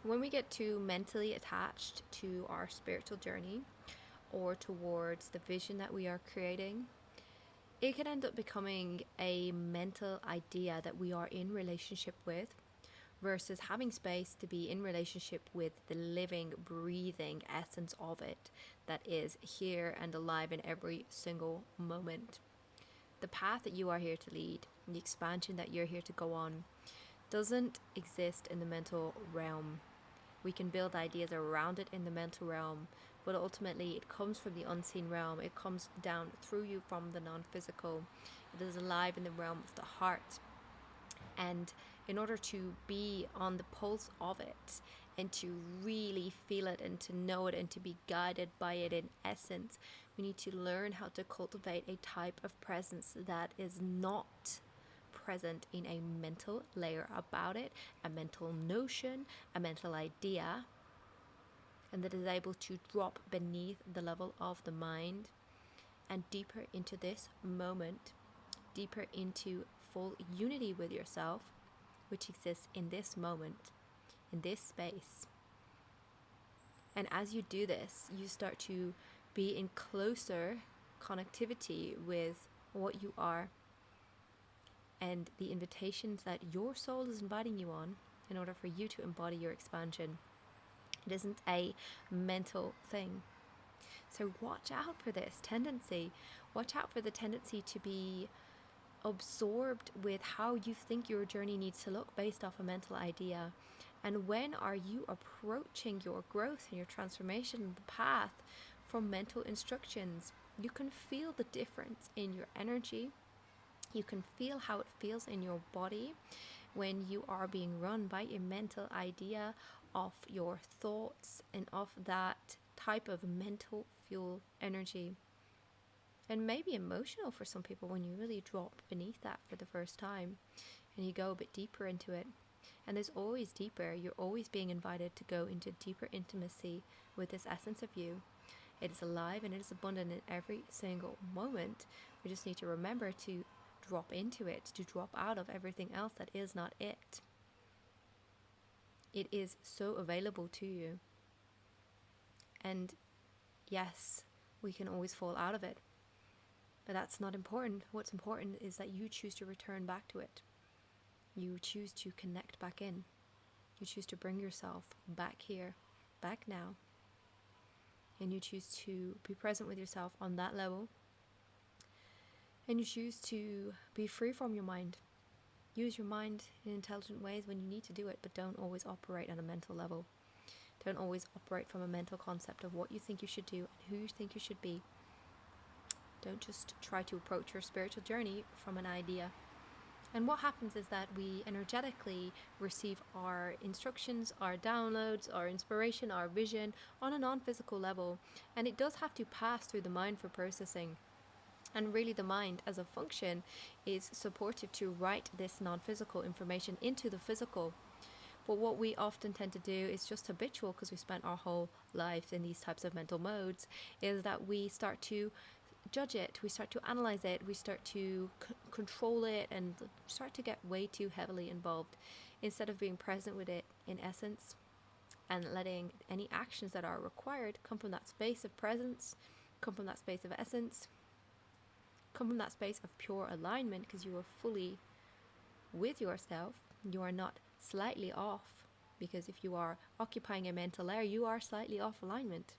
When we get too mentally attached to our spiritual journey or towards the vision that we are creating, it can end up becoming a mental idea that we are in relationship with versus having space to be in relationship with the living, breathing essence of it that is here and alive in every single moment. The path that you are here to lead, the expansion that you're here to go on, doesn't exist in the mental realm. We can build ideas around it in the mental realm, but ultimately it comes from the unseen realm. It comes down through you from the non-physical. It is alive in the realm of the heart. And in order to be on the pulse of it and to really feel it and to know it and to be guided by it in essence, we need to learn how to cultivate a type of presence that is not present in a mental layer about it, a mental notion, a mental idea, and that is able to drop beneath the level of the mind and deeper into this moment, deeper into full unity with yourself, which exists in this moment, in this space. And as you do this, you start to be in closer connectivity with what you are and the invitations that your soul is inviting you on in order for you to embody your expansion. It isn't a mental thing. So watch out for this tendency. Watch out for the tendency to be absorbed with how you think your journey needs to look based off a mental idea. And when are you approaching your growth and your transformation, the path from mental instructions? You can feel the difference in your energy. You can feel how it feels in your body when you are being run by a mental idea of your thoughts and of that type of mental fuel energy. And maybe emotional for some people when you really drop beneath that for the first time and you go a bit deeper into it. And there's always deeper. You're always being invited to go into deeper intimacy with this essence of you. It is alive and it is abundant in every single moment. We just need to remember to drop into it, to drop out of everything else that is not it. It is so available to you. And yes, we can always fall out of it. But that's not important. What's important is that you choose to return back to it. You choose to connect back in. You choose to bring yourself back here, back now. And you choose to be present with yourself on that level. And you choose to be free from your mind. Use your mind in intelligent ways when you need to do it, but don't always operate on a mental level. Don't always operate from a mental concept of what you think you should do and who you think you should be. Don't just try to approach your spiritual journey from an idea. And what happens is that we energetically receive our instructions, our downloads, our inspiration, our vision on a non-physical level. And it does have to pass through the mind for processing. And really the mind as a function is supportive to write this non-physical information into the physical. But what we often tend to do is just habitual, because we spent our whole life in these types of mental modes, is that we start to judge it, we start to analyze it, we start to control it and start to get way too heavily involved instead of being present with it in essence and letting any actions that are required come from that space of presence, come from that space of essence, come from that space of pure alignment, because you are fully with yourself. You are not slightly off, because if you are occupying a mental layer, you are slightly off alignment.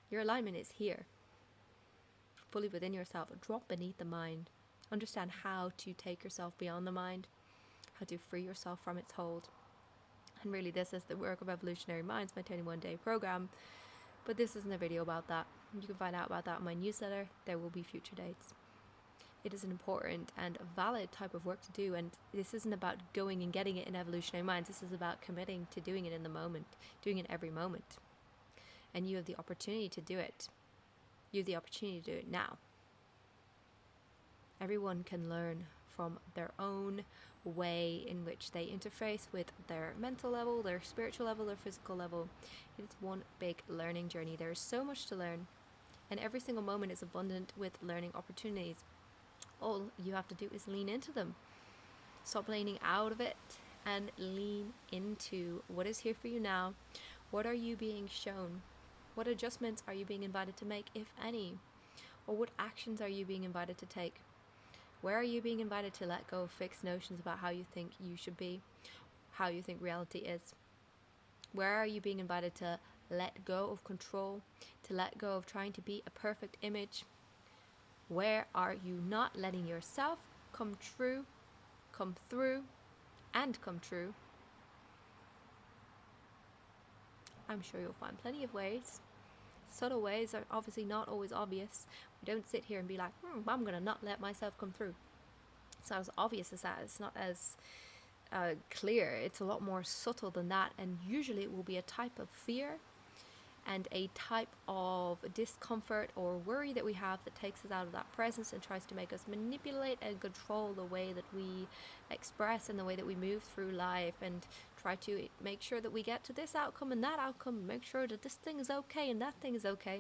Your alignment is here, fully within yourself. Drop beneath the mind. Understand how to take yourself beyond the mind, how to free yourself from its hold. And really this is the work of Evolutionary Minds, my 21-day program. But this isn't a video about that. You can find out about that in my newsletter. There will be future dates. It is an important and valid type of work to do, and this isn't about going and getting it in Evolutionary Minds. This is about committing to doing it in the moment, doing it every moment. And you have the opportunity to do it. You have the opportunity to do it now. Everyone can learn from their own way in which they interface with their mental level, their spiritual level, their physical level. It's one big learning journey. There is so much to learn, and every single moment is abundant with learning opportunities. All you have to do is lean into them. Stop leaning out of it and lean into what is here for you now. What are you being shown? What adjustments are you being invited to make, if any? Or what actions are you being invited to take? Where are you being invited to let go of fixed notions about how you think you should be, how you think reality is? Where are you being invited to let go of control, to let go of trying to be a perfect image? Where are you not letting yourself come true, come through, and come true? I'm sure you'll find plenty of ways. Subtle ways are obviously not always obvious. We don't sit here and be like, I'm going to not let myself come through. It's not as obvious as that. It's not as clear. It's a lot more subtle than that. And usually it will be a type of fear and a type of discomfort or worry that we have that takes us out of that presence and tries to make us manipulate and control the way that we express and the way that we move through life, and try to make sure that we get to this outcome and that outcome, make sure that this thing is okay and that thing is okay.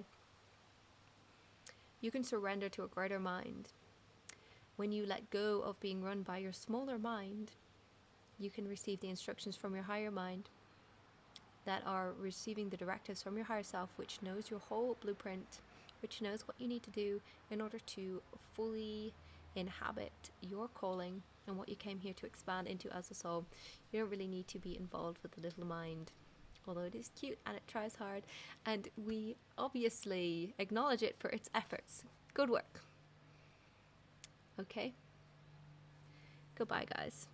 You can surrender to a greater mind. When you let go of being run by your smaller mind, you can receive the instructions from your higher mind that are receiving the directives from your higher self, which knows your whole blueprint, which knows what you need to do in order to fully inhabit your calling and what you came here to expand into as a soul. You don't really need to be involved with the little mind, although it is cute and it tries hard, and we obviously acknowledge it for its efforts. Good work. Okay? Goodbye, guys.